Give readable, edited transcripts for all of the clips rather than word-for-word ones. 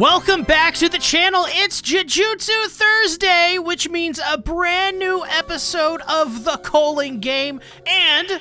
Welcome back to the channel. It's Jujutsu Thursday, which means a brand new episode of the Calling Game. And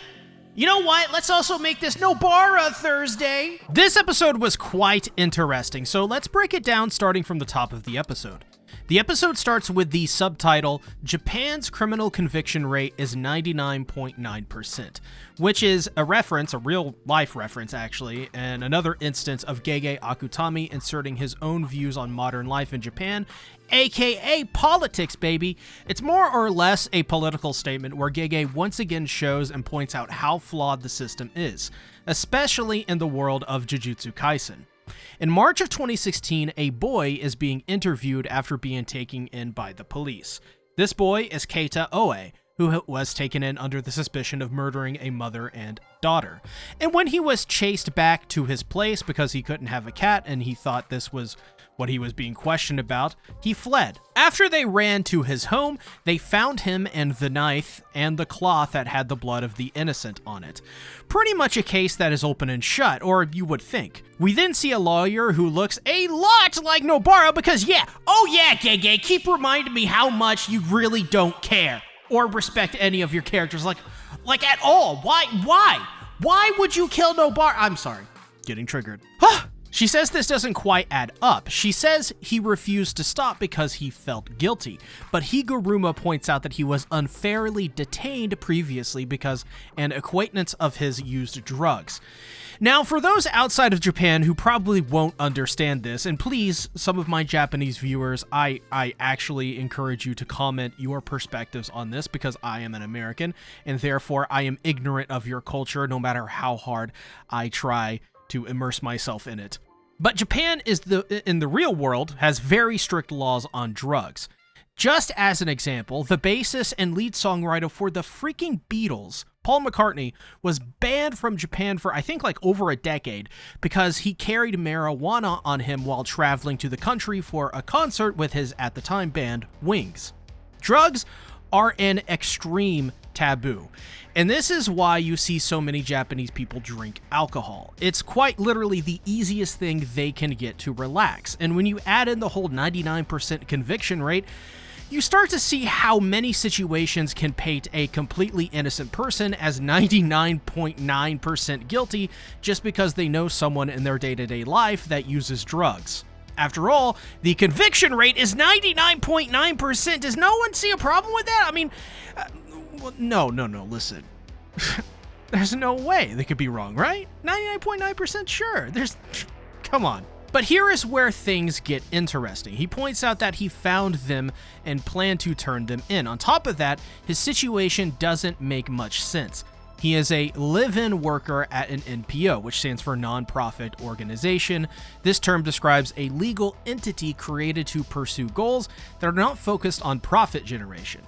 you know what? Let's also make this Nobara Thursday. This episode was quite interesting, so let's break it down starting from the top of the episode. The episode starts with the subtitle, Japan's criminal conviction rate is 99.9%, which is a reference, a real-life reference actually, and another instance of Gege Akutami inserting his own views on modern life in Japan, aka politics, baby. It's more or less a political statement where Gege once again shows and points out how flawed the system is, especially in the world of Jujutsu Kaisen. In March of 2016, a boy is being interviewed after being taken in by the police. This boy is Keita Oe, who was taken in under the suspicion of murdering a mother and daughter. And when he was chased back to his place because he couldn't have a cat and he thought this was what he was being questioned about, he fled. After they ran to his home, they found him and the knife and the cloth that had the blood of the innocent on it. Pretty much a case that is open and shut, or you would think. We then see a lawyer who looks a lot like Nobara because Gege, keep reminding me how much you really don't care or respect any of your characters, like at all. Why would you kill Nobara? I'm sorry, getting triggered. She says this doesn't quite add up. She says he refused to stop because he felt guilty, but Higuruma points out that he was unfairly detained previously because an acquaintance of his used drugs. Now, for those outside of Japan who probably won't understand this, and please, some of my Japanese viewers, I actually encourage you to comment your perspectives on this because I am an American, and therefore I am ignorant of your culture no matter how hard I try to immerse myself in it. But Japan in the real world has very strict laws on drugs. Just as an example, the bassist and lead songwriter for the freaking Beatles, Paul McCartney, was banned from Japan for I think like over a decade because he carried marijuana on him while traveling to the country for a concert with his at the time band Wings. Drugs are an extreme taboo. And this is why you see so many Japanese people drink alcohol. It's quite literally the easiest thing they can get to relax. And when you add in the whole 99% conviction rate, you start to see how many situations can paint a completely innocent person as 99.9% guilty just because they know someone in their day-to-day life that uses drugs. After all, the conviction rate is 99.9%. Does no one see a problem with that? I mean, no, listen. There's no way they could be wrong, right? 99.9% sure. Come on. But here is where things get interesting. He points out that he found them and planned to turn them in. On top of that, his situation doesn't make much sense. He is a live-in worker at an NPO, which stands for Nonprofit Organization. This term describes a legal entity created to pursue goals that are not focused on profit generation.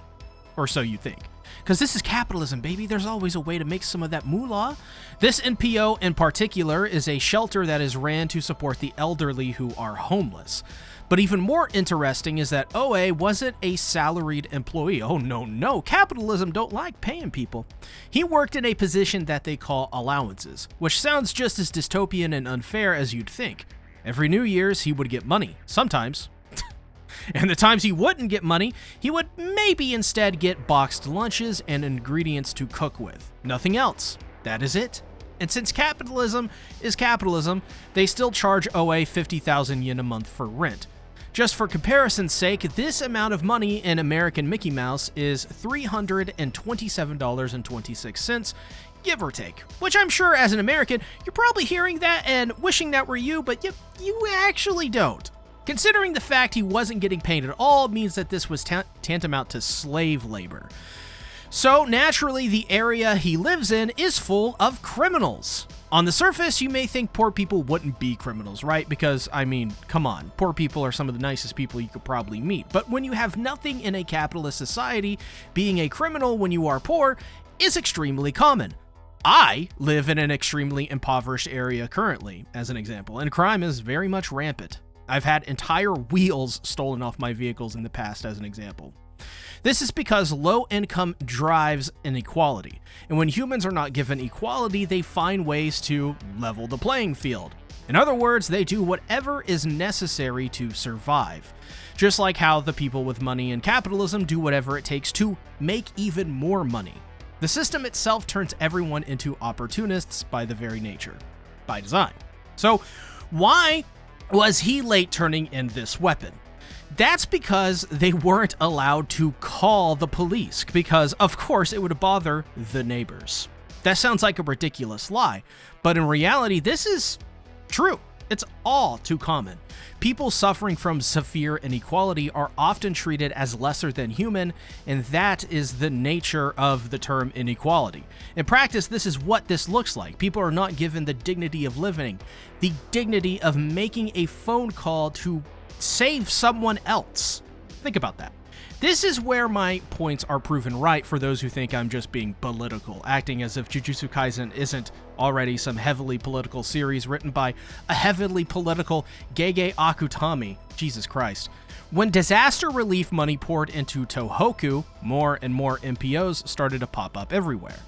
Or so you think. Because this is capitalism, baby. There's always a way to make some of that moolah. This NPO in particular is a shelter that is ran to support the elderly who are homeless. But even more interesting is that Oe wasn't a salaried employee. Oh, no. Capitalism don't like paying people. He worked in a position that they call allowances, which sounds just as dystopian and unfair as you'd think. Every New Year's, he would get money. Sometimes. And the times he wouldn't get money, he would maybe instead get boxed lunches and ingredients to cook with. Nothing else. That is it. And since capitalism is capitalism, they still charge Oe 50,000 yen a month for rent. Just for comparison's sake, this amount of money in American Mickey Mouse is $327.26, give or take. Which I'm sure as an American, you're probably hearing that and wishing that were you, but you actually don't. Considering the fact he wasn't getting paid at all means that this was tantamount to slave labor. So naturally, the area he lives in is full of criminals. On the surface, you may think poor people wouldn't be criminals, right? Because, I mean, come on, poor people are some of the nicest people you could probably meet. But when you have nothing in a capitalist society, being a criminal when you are poor is extremely common. I live in an extremely impoverished area currently, as an example, and crime is very much rampant. I've had entire wheels stolen off my vehicles in the past, as an example. This is because low income drives inequality, and when humans are not given equality, they find ways to level the playing field. In other words, they do whatever is necessary to survive. Just like how the people with money in capitalism do whatever it takes to make even more money. The system itself turns everyone into opportunists by the very nature, by design. So why was he late turning in this weapon? That's because they weren't allowed to call the police, because of course it would bother the neighbors. That sounds like a ridiculous lie, but in reality, this is true. It's all too common. People suffering from severe inequality are often treated as lesser than human, and that is the nature of the term inequality. In practice, this is what this looks like. People are not given the dignity of living, the dignity of making a phone call to save someone else. Think about that. This is where my points are proven right for those who think I'm just being political, acting as if Jujutsu Kaisen isn't already some heavily political series written by a heavily political Gege Akutami. Jesus Christ. When disaster relief money poured into Tohoku, more and more NPOs started to pop up everywhere.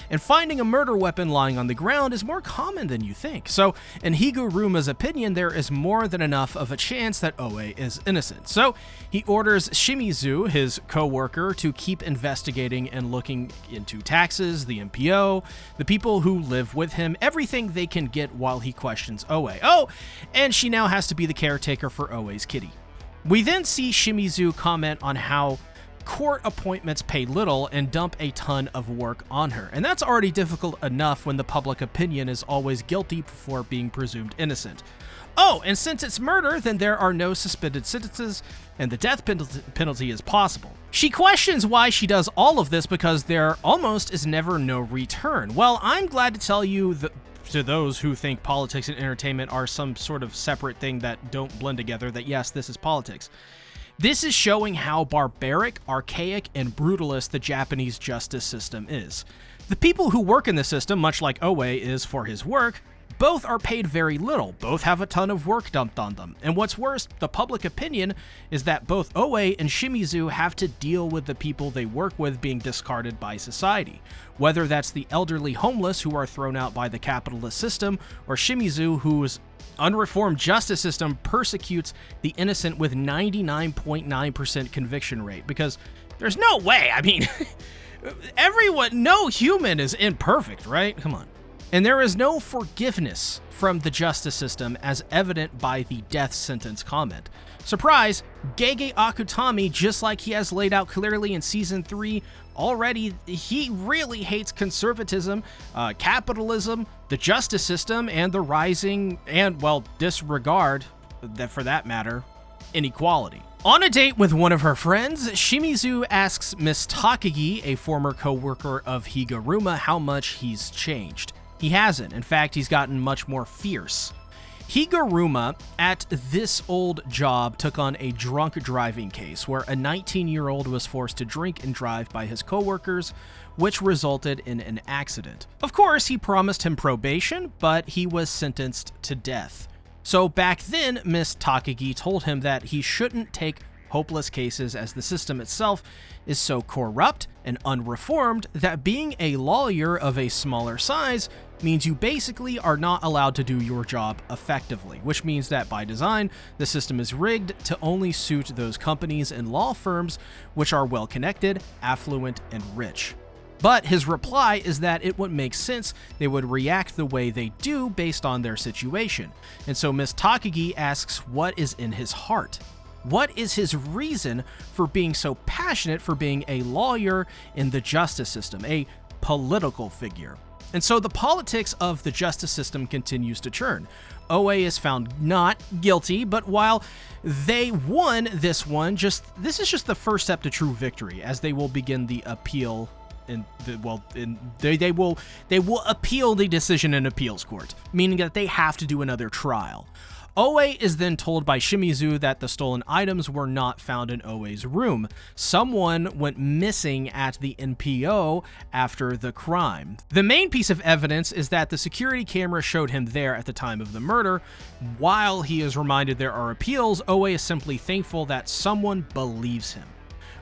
And finding a murder weapon lying on the ground is more common than you think. So, in Higuruma's opinion, there is more than enough of a chance that Oe is innocent. So, he orders Shimizu, his co-worker, to keep investigating and looking into taxes, the NPO, the people who live with him, everything they can get while he questions Oe. Oh, and she now has to be the caretaker for Oe's kitty. We then see Shimizu comment on how court appointments pay little and dump a ton of work on her. And that's already difficult enough when the public opinion is always guilty before being presumed innocent. Oh, and since it's murder, then there are no suspended sentences and the death penalty is possible. She questions why she does all of this because there almost is never no return. Well, I'm glad to tell you that to those who think politics and entertainment are some sort of separate thing that don't blend together, that yes, this is politics. This is showing how barbaric, archaic, and brutalist the Japanese justice system is. The people who work in the system, much like Oe is for his work, both are paid very little, both have a ton of work dumped on them. And what's worse, the public opinion is that both Oe and Shimizu have to deal with the people they work with being discarded by society. Whether that's the elderly homeless who are thrown out by the capitalist system, or Shimizu whose unreformed justice system persecutes the innocent with 99.9% conviction rate. Because there's no way, I mean, no human is imperfect, right? Come on. And there is no forgiveness from the justice system as evident by the death sentence comment. Surprise, Gege Akutami, just like he has laid out clearly in Season 3, already he really hates conservatism, capitalism, the justice system, and the rising, and well, disregard, that for that matter, inequality. On a date with one of her friends, Shimizu asks Miss Takagi, a former co-worker of Higuruma, how much he's changed. He hasn't. In fact, he's gotten much more fierce. Higuruma, at this old job, took on a drunk driving case where a 19-year-old was forced to drink and drive by his coworkers, which resulted in an accident. Of course, he promised him probation, but he was sentenced to death. So back then, Miss Takagi told him that he shouldn't take hopeless cases as the system itself is so corrupt and unreformed that being a lawyer of a smaller size means you basically are not allowed to do your job effectively, which means that by design, the system is rigged to only suit those companies and law firms which are well-connected, affluent, and rich. But his reply is that it would make sense they would react the way they do based on their situation. And so Miss Takagi asks what is in his heart. What is his reason for being so passionate for being a lawyer in the justice system, a political figure? And so the politics of the justice system continues to churn. Oe is found not guilty, but while they won this one, this is just the first step to true victory, as they will begin the appeal. They will appeal the decision in appeals court, meaning that they have to do another trial. Oe is then told by Shimizu that the stolen items were not found in Oe's room. Someone went missing at the NPO after the crime. The main piece of evidence is that the security camera showed him there at the time of the murder. While he is reminded there are appeals, Oe is simply thankful that someone believes him.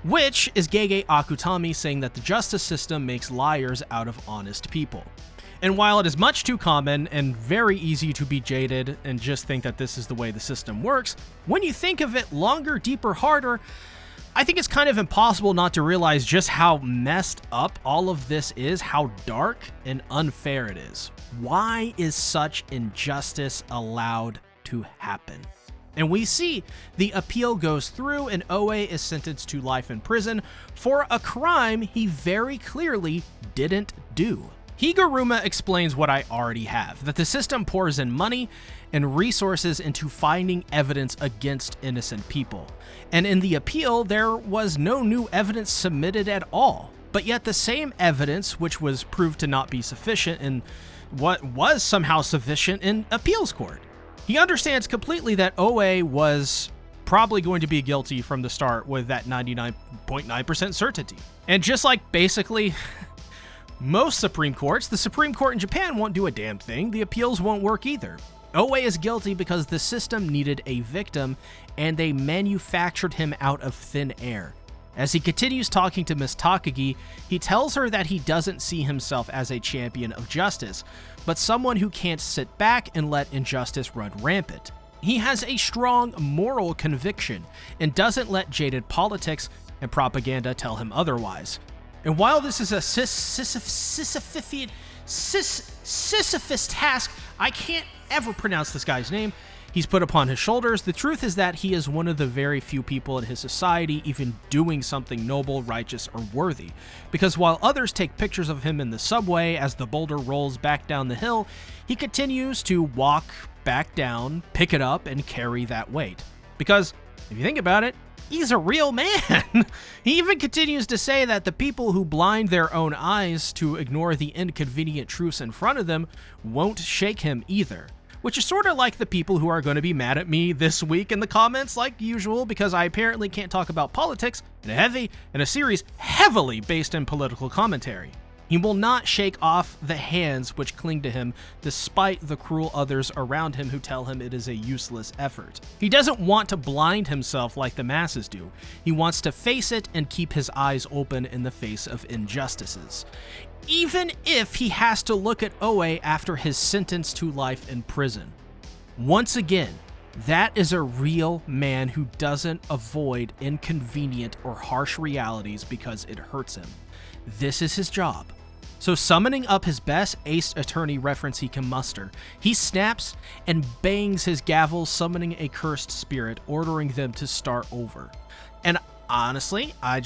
Which is Gege Akutami saying that the justice system makes liars out of honest people. And while it is much too common and very easy to be jaded and just think that this is the way the system works, when you think of it longer, deeper, harder, I think it's kind of impossible not to realize just how messed up all of this is, how dark and unfair it is. Why is such injustice allowed to happen? And we see the appeal goes through and Oe is sentenced to life in prison for a crime he very clearly didn't do. Higuruma explains what I already have, that the system pours in money and resources into finding evidence against innocent people. And in the appeal, there was no new evidence submitted at all. But yet the same evidence, which was proved to not be sufficient in what was somehow sufficient in appeals court. He understands completely that Oe was probably going to be guilty from the start with that 99.9% certainty. And just like basically most Supreme Courts, the Supreme Court in Japan won't do a damn thing. The appeals won't work either. Oe is guilty because the system needed a victim and they manufactured him out of thin air. As he continues talking to Miss Takagi, he tells her that he doesn't see himself as a champion of justice, but someone who can't sit back and let injustice run rampant. He has a strong moral conviction and doesn't let jaded politics and propaganda tell him otherwise. And while this is a Sisyphus task, I can't ever pronounce this guy's name, he's put upon his shoulders, the truth is that he is one of the very few people in his society even doing something noble, righteous, or worthy. Because while others take pictures of him in the subway as the boulder rolls back down the hill, he continues to walk back down, pick it up, and carry that weight. Because, if you think about it, he's a real man. He even continues to say that the people who blind their own eyes to ignore the inconvenient truths in front of them won't shake him either. Which is sort of like the people who are going to be mad at me this week in the comments like usual because I apparently can't talk about politics in a series heavily based in political commentary. He will not shake off the hands which cling to him despite the cruel others around him who tell him it is a useless effort. He doesn't want to blind himself like the masses do. He wants to face it and keep his eyes open in the face of injustices. Even if he has to look at Oe after his sentence to life in prison. Once again, that is a real man who doesn't avoid inconvenient or harsh realities because it hurts him. This is his job. So summoning up his best ace attorney reference he can muster, he snaps and bangs his gavel, summoning a cursed spirit, ordering them to start over. And honestly, I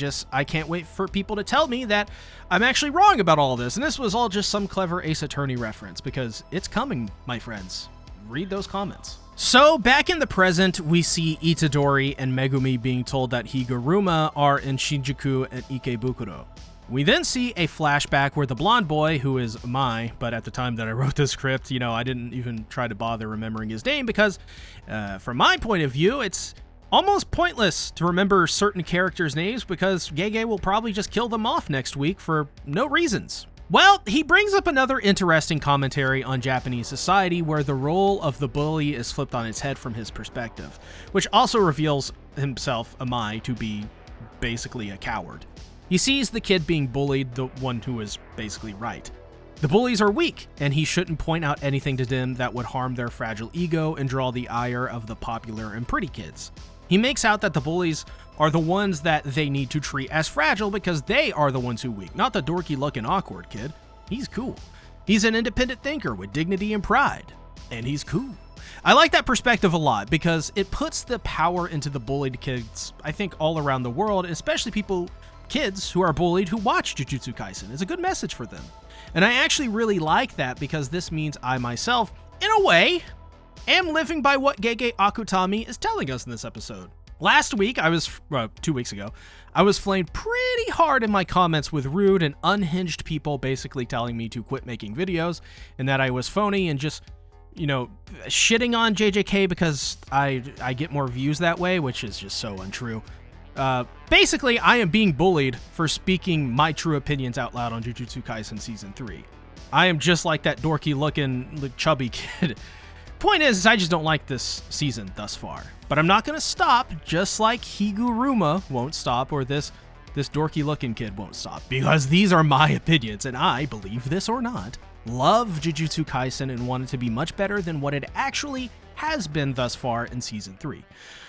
can't wait for people to tell me that I'm actually wrong about all this, and this was all just some clever Ace Attorney reference, because it's coming, my friends. Read those comments. So, back in the present, we see Itadori and Megumi being told that Higuruma are in Shinjuku and Ikebukuro. We then see a flashback where the blonde boy, who is Mai, but at the time that I wrote this script, I didn't even try to bother remembering his name because, from my point of view, it's almost pointless to remember certain characters' names because Gege will probably just kill them off next week for no reasons. Well, he brings up another interesting commentary on Japanese society where the role of the bully is flipped on its head from his perspective, which also reveals himself, Amai, to be basically a coward. He sees the kid being bullied, the one who is basically right. The bullies are weak, and he shouldn't point out anything to them that would harm their fragile ego and draw the ire of the popular and pretty kids. He makes out that the bullies are the ones that they need to treat as fragile because they are the ones who are weak, not the dorky-looking awkward kid. He's cool. He's an independent thinker with dignity and pride, and he's cool. I like that perspective a lot because it puts the power into the bullied kids, I think, all around the world, especially kids who are bullied who watch Jujutsu Kaisen. It's a good message for them. And I actually really like that because this means I myself, in a way, am living by what Gege Akutami is telling us in this episode. Last week, 2 weeks ago, I was flamed pretty hard in my comments with rude and unhinged people basically telling me to quit making videos and that I was phony and just, shitting on JJK because I get more views that way, which is just so untrue. Basically, I am being bullied for speaking my true opinions out loud on Jujutsu Kaisen Season 3. I am just like that dorky-looking, chubby kid. Point is, I just don't like this season thus far. But I'm not going to stop, just like Higuruma won't stop, or this dorky-looking kid won't stop, because these are my opinions, and I, believe this or not, love Jujutsu Kaisen and want it to be much better than what it actually has been thus far in Season 3.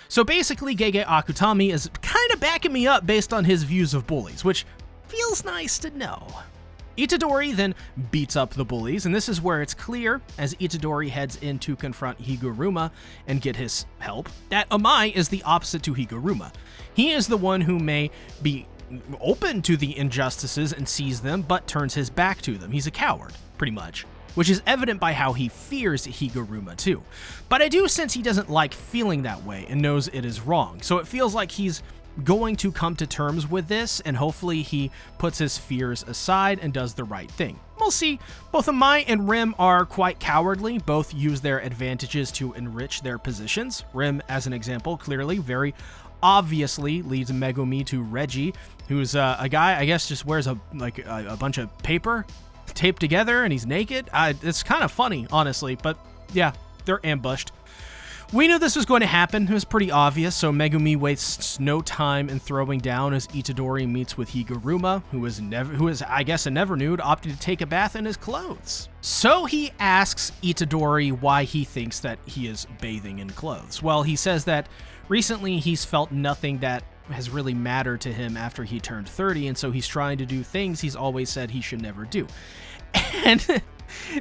So basically, Gege Akutami is kind of backing me up based on his views of bullies, which feels nice to know. Itadori then beats up the bullies, and this is where it's clear, as Itadori heads in to confront Higuruma and get his help, that Amai is the opposite to Higuruma. He is the one who may be open to the injustices and sees them, but turns his back to them. He's a coward, pretty much, which is evident by how he fears Higuruma too. But I do sense he doesn't like feeling that way and knows it is wrong, so it feels like he's going to come to terms with this, and hopefully he puts his fears aside and does the right thing. We'll see. Both Amai and Rim are quite cowardly. Both use their advantages to enrich their positions. Rim, as an example, clearly, very obviously leads Megumi to Reggie, who's a guy, I guess, just wears a bunch of paper taped together and he's naked. It's kind of funny, honestly, but yeah, they're ambushed. We knew this was going to happen. It was pretty obvious, so Megumi wastes no time in throwing down as Itadori meets with Higuruma, who is, I guess, a never nude, opted to take a bath in his clothes. So he asks Itadori why he thinks that he is bathing in clothes. Well, he says that recently he's felt nothing that has really mattered to him after he turned 30, and so he's trying to do things he's always said he should never do. And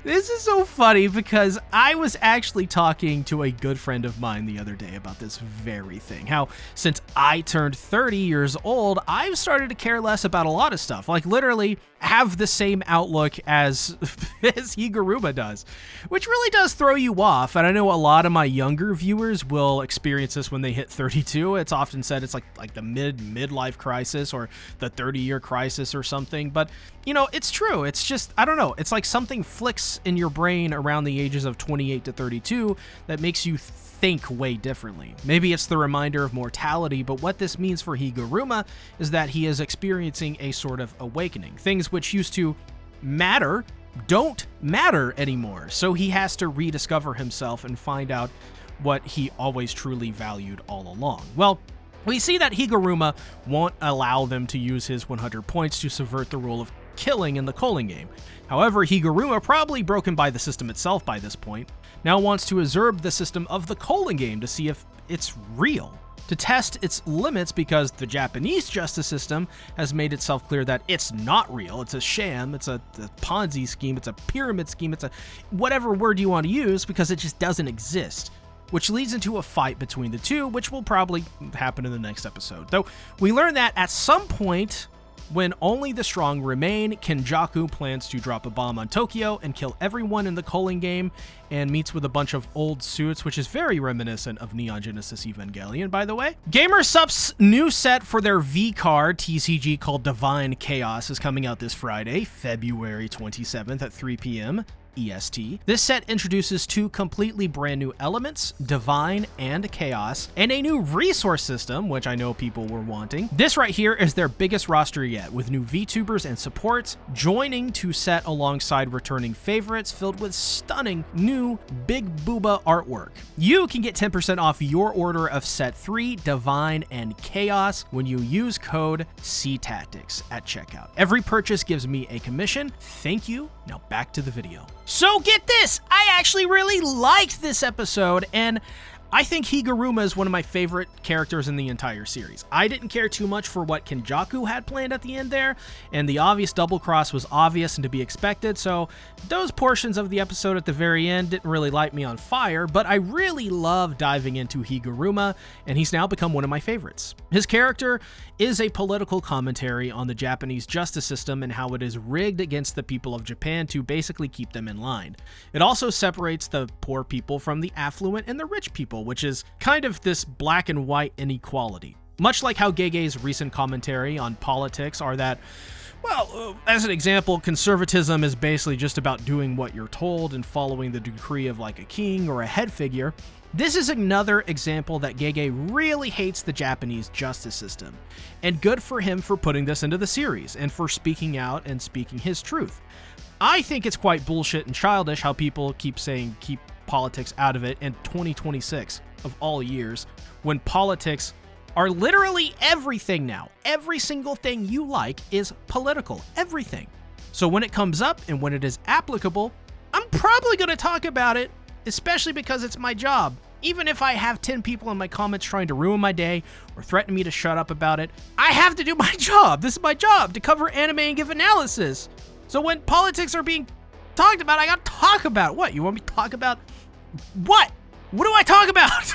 this is so funny because I was actually talking to a good friend of mine the other day about this very thing. How since I turned 30 years old, I've started to care less about a lot of stuff. Like literally have the same outlook as Higuruma does, which really does throw you off. And I know a lot of my younger viewers will experience this when they hit 32. It's often said it's like the midlife crisis or the 30-year crisis or something. But you know, it's true. It's just, I don't know. It's like something flicks in your brain around the ages of 28 to 32 that makes you think way differently. Maybe it's the reminder of mortality, but what this means for Higuruma is that he is experiencing a sort of awakening. Things which used to matter don't matter anymore, so he has to rediscover himself and find out what he always truly valued all along. Well, we see that Higuruma won't allow them to use his 100 points to subvert the rule of killing in the Colon game. However, Higuruma, probably broken by the system itself by this point, now wants to observe the system of the Colon game to see if it's real, to test its limits, because the Japanese justice system has made itself clear that it's not real, it's a sham, it's a Ponzi scheme, it's a pyramid scheme, it's a whatever word you want to use, because it just doesn't exist. Which leads into a fight between the two, which will probably happen in the next episode. Though we learn that at some point, when only the strong remain, Kenjaku plans to drop a bomb on Tokyo and kill everyone in the Colon game, and meets with a bunch of old suits, which is very reminiscent of Neon Genesis Evangelion, by the way. GamerSup's new set for their V-Card TCG called Divine Chaos is coming out this Friday, February 27th at 3 p.m. EST. This set introduces two completely brand new elements, Divine and Chaos, and a new resource system, which I know people were wanting. This right here is their biggest roster yet, with new VTubers and supports joining to set alongside returning favorites filled with stunning new Big Booba artwork. You can get 10% off your order of set 3, Divine and Chaos, when you use code CTACTICS at checkout. Every purchase gives me a commission. Thank you. Now back to the video. So get this, I actually really liked this episode, and I think Higuruma is one of my favorite characters in the entire series. I didn't care too much for what Kenjaku had planned at the end there, and the obvious double cross was obvious and to be expected, so those portions of the episode at the very end didn't really light me on fire, but I really love diving into Higuruma, and he's now become one of my favorites. His character is a political commentary on the Japanese justice system and how it is rigged against the people of Japan to basically keep them in line. It also separates the poor people from the affluent and the rich people, which is kind of this black and white inequality. Much like how Gege's recent commentary on politics are that, well, as an example, conservatism is basically just about doing what you're told and following the decree of like a king or a head figure. This is another example that Gege really hates the Japanese justice system, and good for him for putting this into the series and for speaking out and speaking his truth. I think it's quite bullshit and childish how people keep saying keep politics out of it in 2026 of all years, when politics are literally everything now. Every single thing you like is political. Everything. So when it comes up and when it is applicable, I'm probably going to talk about it, especially because it's my job. Even if I have 10 people in my comments trying to ruin my day or threaten me to shut up about it, I have to do my job. This is my job, to cover anime and give analysis. So when politics are being talked about, I gotta talk about it. What? You want me to talk about what? What do I talk about?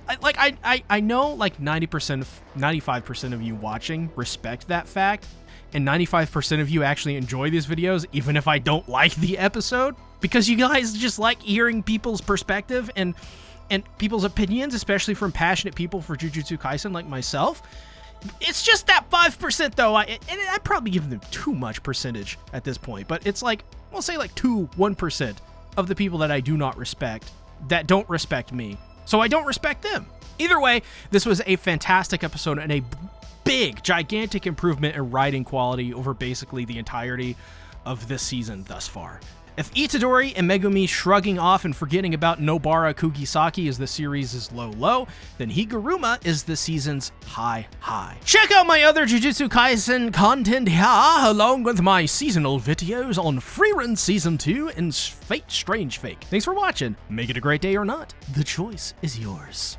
I know like 95% of you watching respect that fact, and 95% of you actually enjoy these videos, even if I don't like the episode, because you guys just like hearing people's perspective and people's opinions, especially from passionate people for Jujutsu Kaisen like myself. It's just that 5% though, and I'd probably give them too much percentage at this point, but it's like, we'll say like 1% of the people that I do not respect, that don't respect me, so I don't respect them. Either way, this was a fantastic episode and a big, gigantic improvement in writing quality over basically the entirety of this season thus far. If Itadori and Megumi shrugging off and forgetting about Nobara Kugisaki as the series' low, then Higuruma is the season's high. Check out my other Jujutsu Kaisen content here, along with my seasonal videos on Freerun Season 2 and Fate Strange Fake. Thanks for watching. Make it a great day or not. The choice is yours.